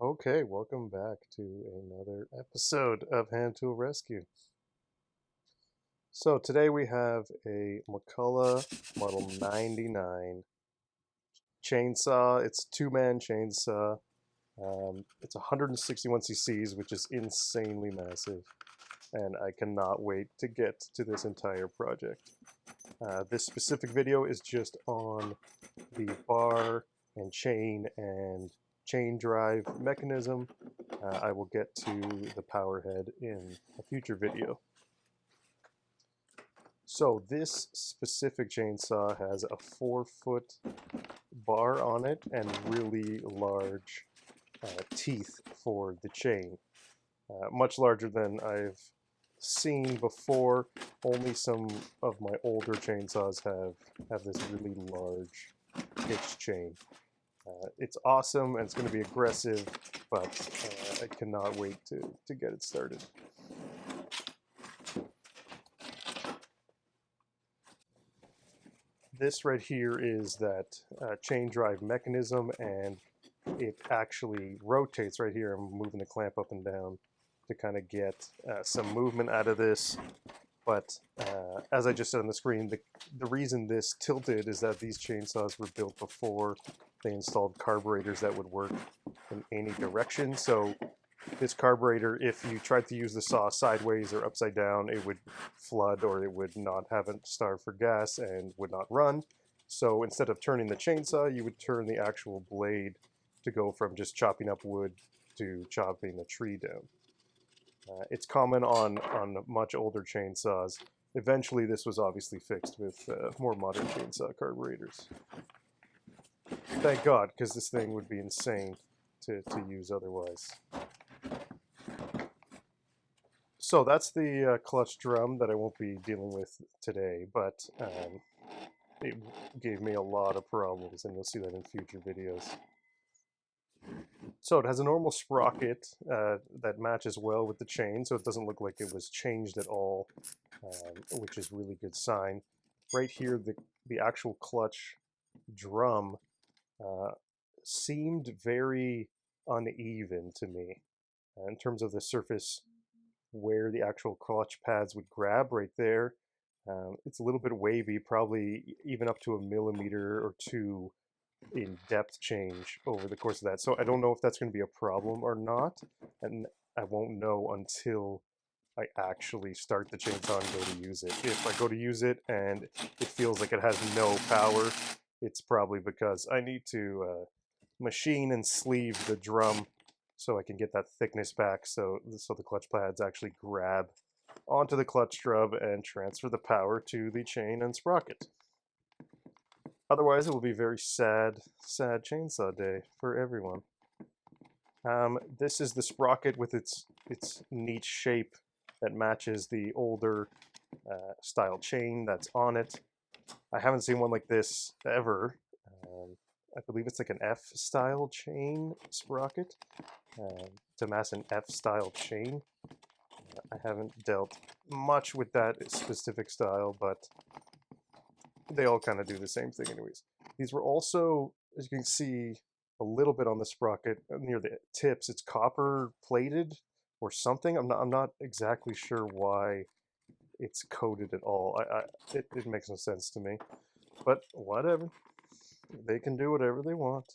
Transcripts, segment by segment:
Okay, welcome back to another episode of Hand Tool Rescue. So today we have a McCullough Model 99 chainsaw. It's a two-man chainsaw. It's 161 cc's, which is insanely massive, and I cannot wait to get to this entire project. This specific video is just on the bar and chain drive mechanism. I will get to the power head in a future video. So this specific chainsaw has a 4-foot bar on it and really large teeth for the chain. Much larger than I've seen before. Only some of my older chainsaws have this really large pitch chain. It's awesome and it's going to be aggressive, but I cannot wait to get it started. This right here is that chain drive mechanism, and it actually rotates right here. I'm moving the clamp up and down to kind of get some movement out of this. But as I just said on the screen, the reason this tilted is that these chainsaws were built before they installed carburetors that would work in any direction. So this carburetor, if you tried to use the saw sideways or upside down, it would flood or it would not have it starve for gas and would not run. So instead of turning the chainsaw, you would turn the actual blade to go from just chopping up wood to chopping a tree down. It's common on much older chainsaws. Eventually this was obviously fixed with more modern chainsaw carburetors. Thank God, because this thing would be insane to use otherwise. So that's the clutch drum that I won't be dealing with today, but it gave me a lot of problems, and you'll see that in future videos. So it has a normal sprocket that matches well with the chain, so it doesn't look like it was changed at all, which is really good sign. Right here, the actual clutch drum seemed very uneven to me in terms of the surface where the actual clutch pads would grab right there. It's a little bit wavy, probably even up to a millimeter or two in depth change over the course of that. So I don't know if that's going to be a problem or not, and I won't know until I actually start the chainsaw and go to use it. If I go to use it and it feels like it has no power, it's probably because I need to machine and sleeve the drum so I can get that thickness back, so the clutch pads actually grab onto the clutch drum and transfer the power to the chain and sprocket. Otherwise, it will be very sad chainsaw day for everyone. This is the sprocket with its neat shape that matches the older style chain that's on it. I haven't seen one like this ever. I believe it's like an F-style chain sprocket to match an F-style chain. I haven't dealt much with that specific style, but they all kind of do the same thing anyways. These were also, as you can see, a little bit on the sprocket near the tips. It's copper plated or something. I'm not exactly sure why it's coated at all. It makes no sense to me, but whatever. They can do whatever they want.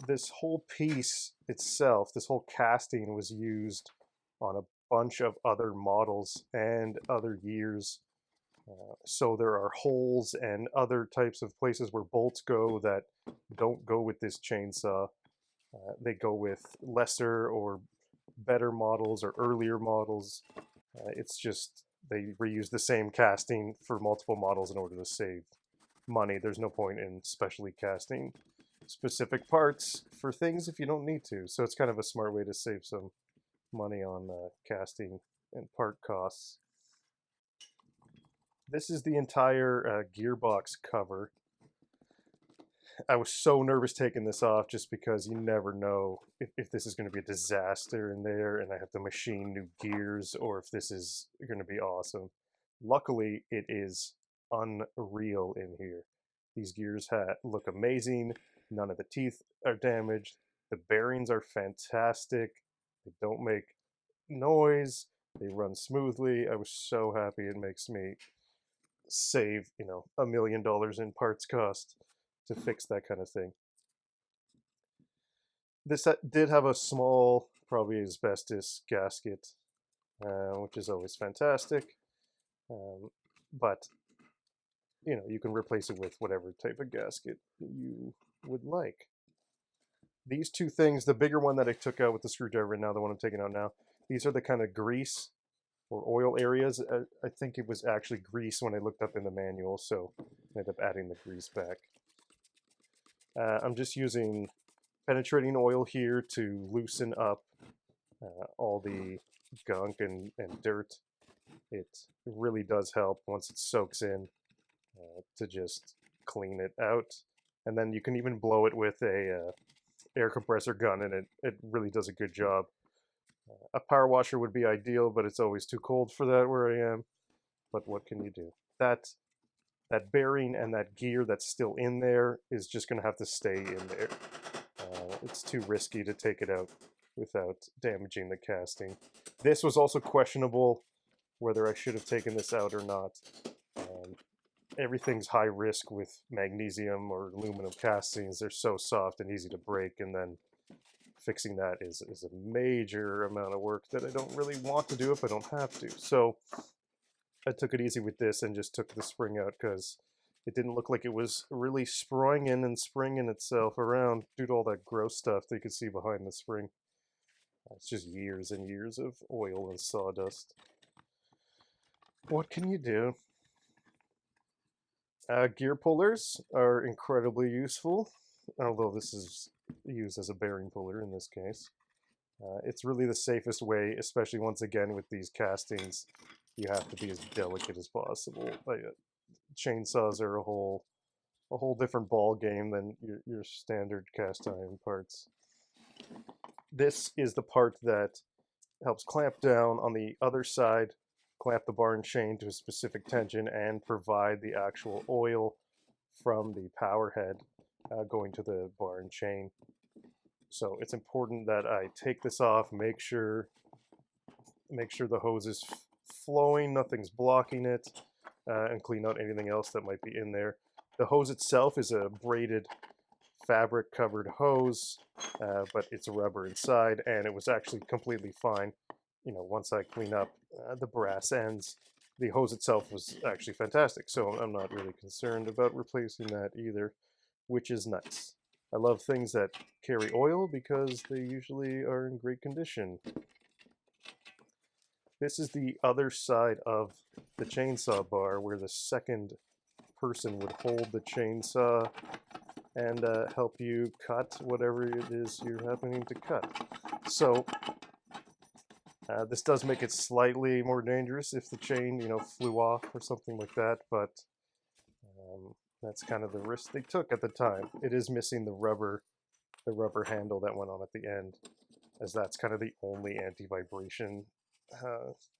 This whole piece itself, this whole casting was used on a bunch of other models and other years. So there are holes and other types of places where bolts go that don't go with this chainsaw. They go with lesser or better models or earlier models. It's just they reuse the same casting for multiple models in order to save money. There's no point in specially casting specific parts for things if you don't need to. So it's kind of a smart way to save some money on casting and part costs. This is the entire gearbox cover. I was so nervous taking this off just because you never know if this is going to be a disaster in there and I have to machine new gears, or if this is going to be awesome. Luckily, it is unreal in here. These gears look amazing. None of the teeth are damaged. The bearings are fantastic. They don't make noise. They run smoothly. I was so happy. It makes me save, $1 million in parts cost to fix that kind of thing. This did have a small, probably asbestos gasket, which is always fantastic. But you can replace it with whatever type of gasket you would like. These two things, the bigger one that I took out with the screwdriver and now the one I'm taking out now, these are the kind of grease or oil areas. I think it was actually grease when I looked up in the manual, so I ended up adding the grease back. I'm just using penetrating oil here to loosen up all the gunk and dirt. It really does help once it soaks in to just clean it out. And then you can even blow it with a air compressor gun, and it really does a good job. A power washer would be ideal, but it's always too cold for that where I am. But what can you do? That bearing and that gear that's still in there is just going to have to stay in there. It's too risky to take it out without damaging the casting. This was also questionable whether I should have taken this out or not. Everything's high risk with magnesium or aluminum castings. They're so soft and easy to break, and then fixing that is a major amount of work that I don't really want to do if I don't have to. So I took it easy with this and just took the spring out because it didn't look like it was really springing itself around due to all that gross stuff that you could see behind the spring. It's just years and years of oil and sawdust. What can you do? Gear pullers are incredibly useful, although this is used as a bearing puller in this case. It's really the safest way, especially once again with these castings. You have to be as delicate as possible. Chainsaws are a whole different ball game than your standard cast iron parts. This is the part that helps clamp down on the other side, clamp the bar and chain to a specific tension, and provide the actual oil from the power head going to the bar and chain. So it's important that I take this off, make sure the hose is flowing, nothing's blocking it, and clean out anything else that might be in there. The hose itself is a braided fabric covered hose, but it's rubber inside, and it was actually completely fine. Once I clean up the brass ends, the hose itself was actually fantastic, so I'm not really concerned about replacing that either, which is nice. I love things that carry oil because they usually are in great condition. This is the other side of the chainsaw bar where the second person would hold the chainsaw and help you cut whatever it is you're happening to cut. So this does make it slightly more dangerous if the chain, flew off or something like that, but that's kind of the risk they took at the time. It is missing the rubber handle that went on at the end, as that's kind of the only anti-vibration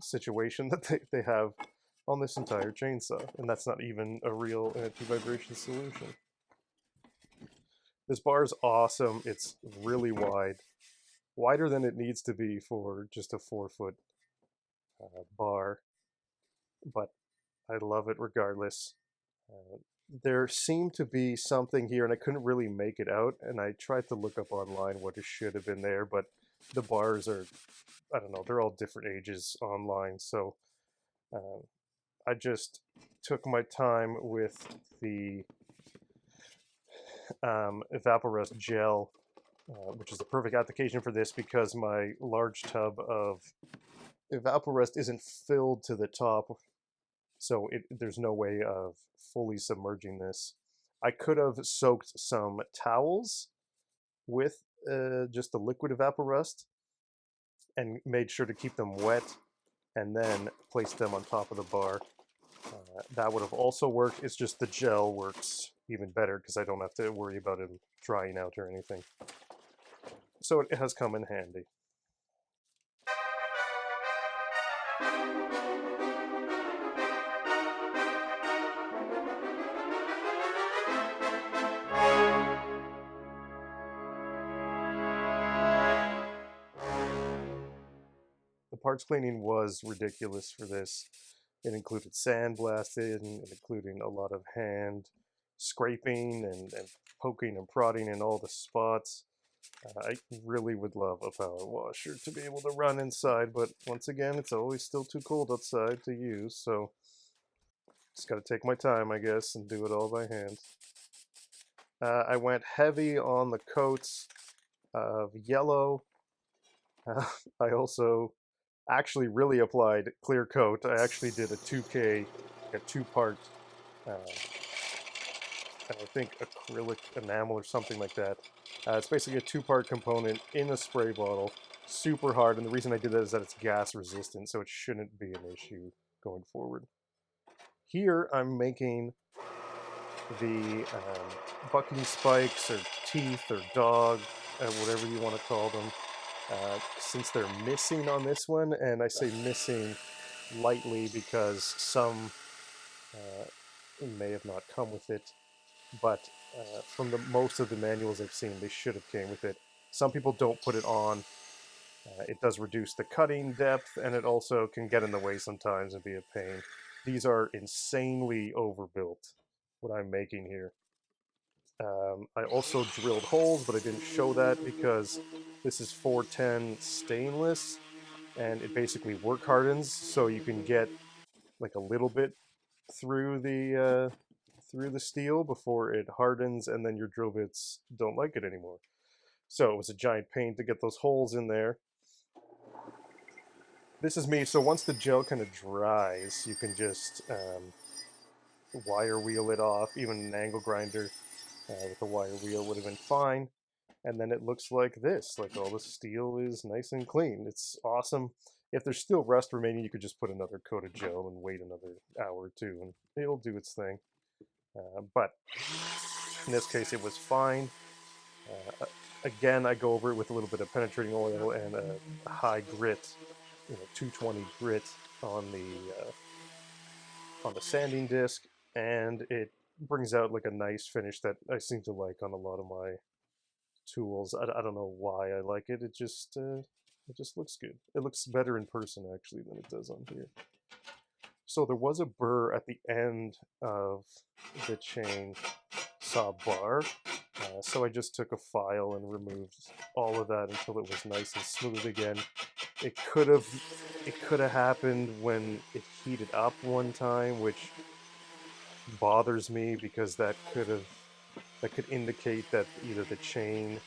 situation that they have on this entire chainsaw, and that's not even a real anti-vibration solution. This bar is awesome. It's really wide, wider than it needs to be for just a 4-foot bar, but I love it regardless. There seemed to be something here, and I couldn't really make it out, and I tried to look up online what it should have been there, but the bars are, I don't know, they're all different ages online, so I just took my time with the Evaporust gel, which is the perfect application for this because my large tub of Evaporust isn't filled to the top, so there's no way of fully submerging this. I could have soaked some towels with just the liquid Evaporust and made sure to keep them wet and then place them on top of the bar. That would have also worked. It's just the gel works even better because I don't have to worry about it drying out or anything. So it has come in handy. parts cleaning was ridiculous for this. It included sandblasting, it included a lot of hand scraping and poking and prodding in all the spots. I really would love a power washer to be able to run inside, but once again, it's always still too cold outside to use, so just gotta take my time, I guess, and do it all by hand. I went heavy on the coats of yellow. I also actually really applied clear coat. I actually did a 2K, a two-part, I think acrylic enamel or something like that. It's basically a two-part component in a spray bottle, super hard, and the reason I did that is that it's gas resistant, so it shouldn't be an issue going forward. Here I'm making the bucking spikes or teeth or dog, whatever you want to call them, since they're missing on this one, and I say missing lightly because some may have not come with it, but from the most of the manuals I've seen, they should have came with it. Some people don't put it on. It does reduce the cutting depth, and it also can get in the way sometimes and be a pain. These are insanely overbuilt, what I'm making here. I also drilled holes, but I didn't show that because this is 410 stainless, and it basically work hardens, so you can get like a little bit through the steel before it hardens, and then your drill bits don't like it anymore. So it was a giant pain to get those holes in there. This is me. So once the gel kind of dries, you can just wire wheel it off. Even an angle grinder with a wire wheel would have been fine. And then it looks like this. Like all the steel is nice and clean. It's awesome. If there's still rust remaining, you could just put another coat of gel and wait another hour or two, and it'll do its thing. But in this case, it was fine. Again, I go over it with a little bit of penetrating oil and a high grit, 220 grit on the sanding disc, and it brings out like a nice finish that I seem to like on a lot of my tools. I don't know why I like it. It just looks good. It looks better in person actually than it does on here. So there was a burr at the end of the chain saw bar. So I just took a file and removed all of that until it was nice and smooth again. It could have happened when it heated up one time, which bothers me because that could indicate that either the chain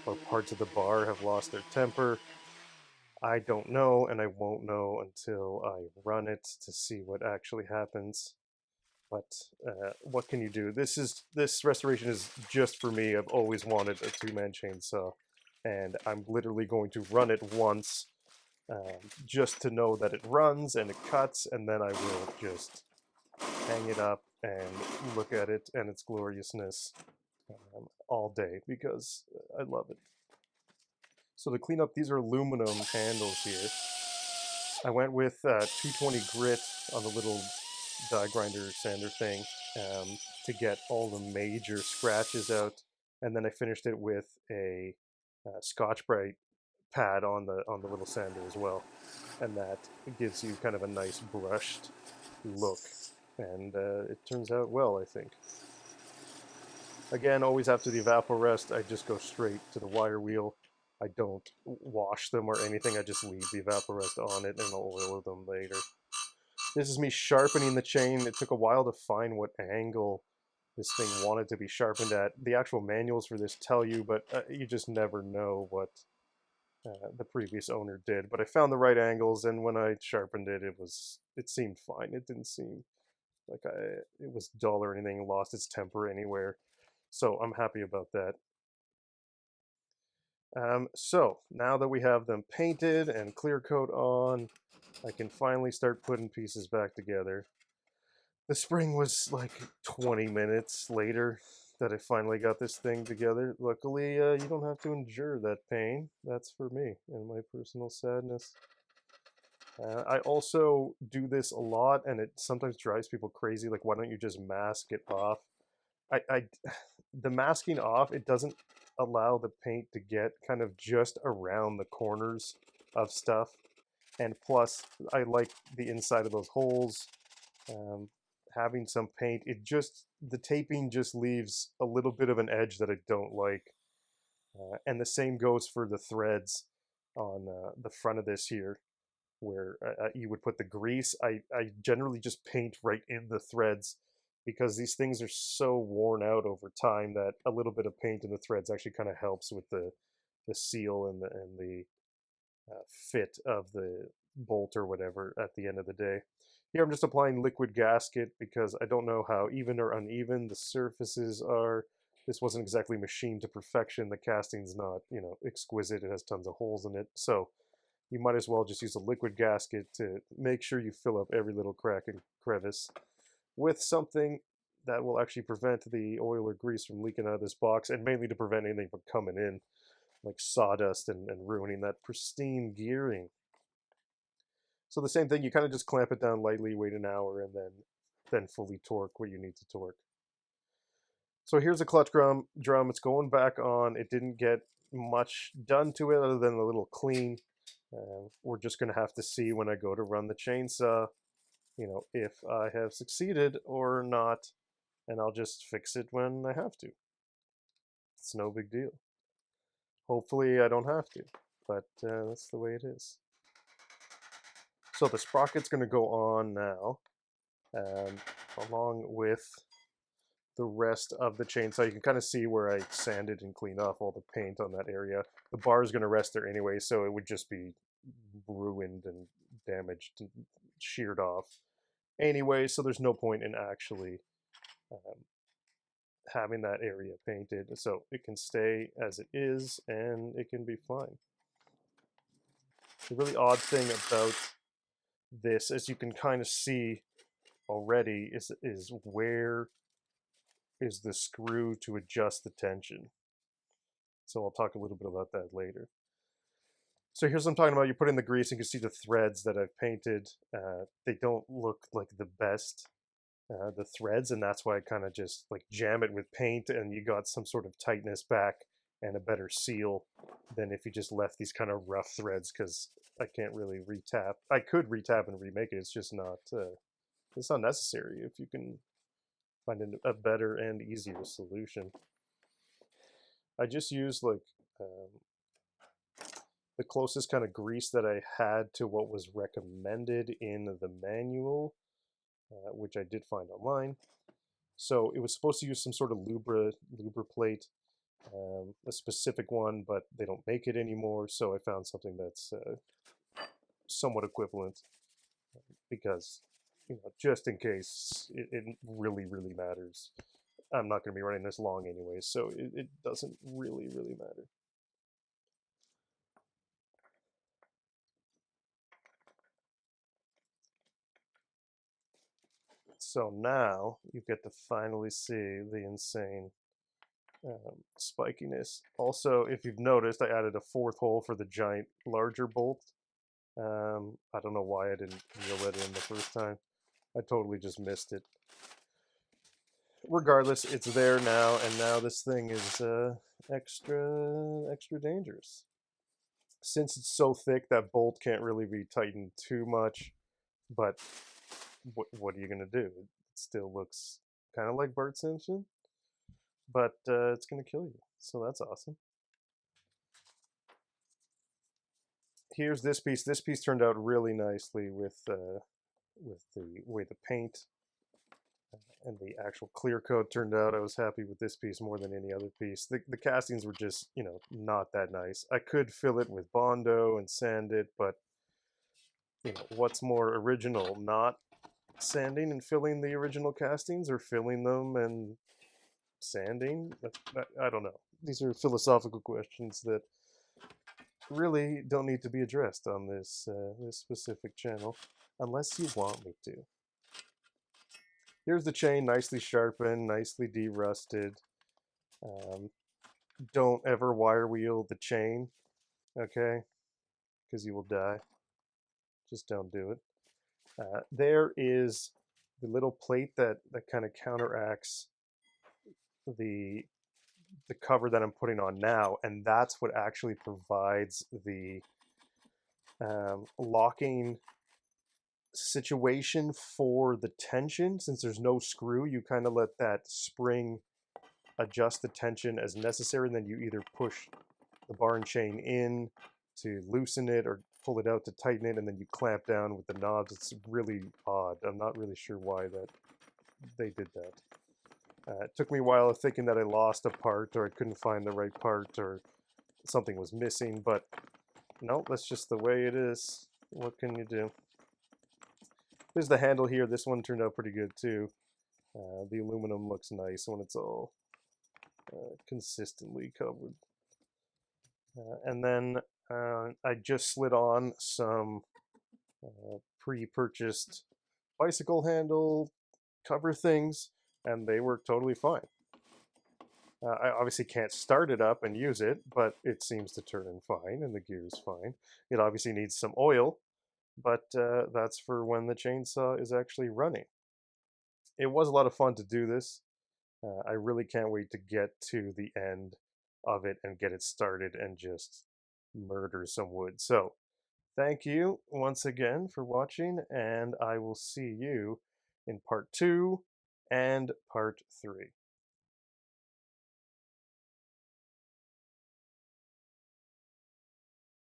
or parts of the bar have lost their temper. I don't know, and I won't know until I run it to see what actually happens. But what can you do? This restoration is just for me. I've always wanted a two-man chainsaw, and I'm literally going to run it once, just to know that it runs and it cuts, and then I will just hang it up and look at it and its gloriousness all day because I love it. So to clean up, these are aluminum handles here. I went with 220 grit on the little die grinder sander thing to get all the major scratches out, and then I finished it with a Scotch-Brite pad on the little sander as well, and that gives you kind of a nice brushed look, and it turns out well, I think. Again, always after the evaporest, I just go straight to the wire wheel. I don't wash them or anything. I just leave the evaporest on it and I'll oil them later. This is me sharpening the chain. It took a while to find what angle this thing wanted to be sharpened at. The actual manuals for this tell you, but you just never know what the previous owner did. But I found the right angles, and when I sharpened it, it seemed fine. It didn't seem like it was dull or anything, lost its temper anywhere. So I'm happy about that. So now that we have them painted and clear coat on, I can finally start putting pieces back together. The spring was like 20 minutes later that I finally got this thing together. Luckily, you don't have to endure that pain. That's for me and my personal sadness. I also do this a lot, and it sometimes drives people crazy. Like, why don't you just mask it off? The masking off, it doesn't allow the paint to get kind of just around the corners of stuff. And plus, I like the inside of those holes. Having some paint, the taping just leaves a little bit of an edge that I don't like. And the same goes for the threads on the front of this here, where you would put the grease. I generally just paint right in the threads because these things are so worn out over time that a little bit of paint in the threads actually kind of helps with the seal and the fit of the bolt or whatever at the end of the day. Here I'm just applying liquid gasket because I don't know how even or uneven the surfaces are. This wasn't exactly machined to perfection. The casting's not, exquisite. It has tons of holes in it. So you might as well just use a liquid gasket to make sure you fill up every little crack and crevice with something that will actually prevent the oil or grease from leaking out of this box, and mainly to prevent anything from coming in, like sawdust and ruining that pristine gearing. So the same thing, you kind of just clamp it down lightly, wait an hour, and then fully torque what you need to torque. So here's a clutch drum. It's going back on. It didn't get much done to it other than a little clean. We're just going to have to see when I go to run the chainsaw, if I have succeeded or not, and I'll just fix it when I have to. It's no big deal. Hopefully I don't have to, but that's the way it is. So the sprocket's going to go on now, along with the rest of the chainsaw. You can kind of see where I sanded and cleaned off all the paint on that area. The bar is going to rest there anyway, so it would just be ruined and damaged and sheared off anyway, so there's no point in actually having that area painted. So it can stay as it is and it can be fine. The really odd thing about this, as you can kind of see already, is where is the screw to adjust the tension. So I'll talk a little bit about that later. So here's what I'm talking about. You put in the grease, and you can see the threads that I've painted. They don't look like the best, the threads, and that's why I kind of just like jam it with paint, and you got some sort of tightness back and a better seal than if you just left these kind of rough threads, because I can't really retap. I could retap and remake it. It's just not, it's not necessary if you can find a better and easier solution. I just used like the closest kind of grease that I had to what was recommended in the manual, which I did find online. So it was supposed to use some sort of lubriplate, a specific one, but they don't make it anymore. So I found something that's somewhat equivalent, because just in case it really matters. I'm not going to be running this long anyway, so it doesn't really matter. So now you get to finally see the insane spikiness. Also, if you've noticed, I added a fourth hole for the giant larger bolt. I don't know why I didn't reel it in the first time. I totally just missed it. Regardless, it's there now, and now this thing is extra dangerous. Since it's so thick, that bolt can't really be tightened too much, but what are you going to do? It still looks kind of like Bart Simpson, but it's going to kill you, so that's awesome. Here's this piece. This piece turned out really nicely with the way the paint and the actual clear coat turned out. I was happy with this piece more than any other piece. The castings were just, not that nice. I could fill it with Bondo and sand it, but what's more original? Not sanding and filling the original castings, or filling them and sanding? I don't know. These are philosophical questions that really don't need to be addressed on this specific channel, unless you want me to. Here's the chain, nicely sharpened, nicely derusted. Don't ever wire wheel the chain, okay? Because you will die. Just don't do it. There is the little plate that kind of counteracts the cover that I'm putting on now, and that's what actually provides the locking situation for the tension. Since there's no screw, you kind of let that spring adjust the tension as necessary, and then you either push the bar and chain in to loosen it or pull it out to tighten it, and then you clamp down with the knobs. It's really odd. I'm not really sure why that they did that. It took me a while thinking that I lost a part or I couldn't find the right part or something was missing, but no, that's just the way it is. What can you do? There's the handle here. This one turned out pretty good too. The aluminum looks nice when it's all consistently covered. And then I just slid on some pre-purchased bicycle handle cover things, and they work totally fine. I obviously can't start it up and use it, but it seems to turn fine, and the gear is fine. It obviously needs some oil, but that's for when the chainsaw is actually running. It was a lot of fun to do this. I really can't wait to get to the end of it and get it started and just murder some wood. So, thank you once again for watching, and I will see you in part 2 and part 3.